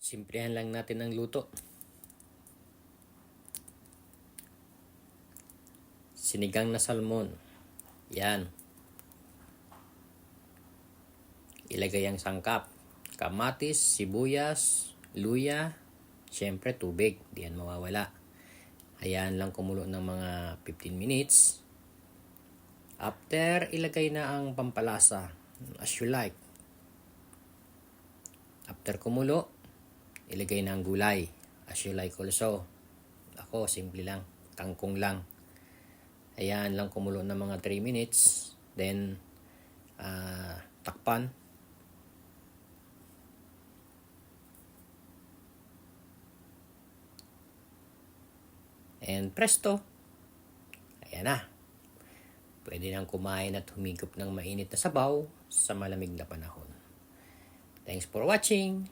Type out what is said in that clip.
Simplihan lang natin ang luto. Sinigang na salmon. Yan. Ilagay ang sangkap. Kamatis, sibuyas, luya, syempre tubig. Di yan mawawala. Hayaan lang kumulo ng mga 15 minutes. After, ilagay na ang pampalasa as you like. After kumulo, ilagay na ang gulay as you like also. Ako, simple lang. Kangkong lang. Hayaan lang kumulo ng mga 3 minutes. Then, takpan. And presto. Ayan na. Pwede nang kumain at humigop ng mainit na sabaw sa malamig na panahon. Thanks for watching.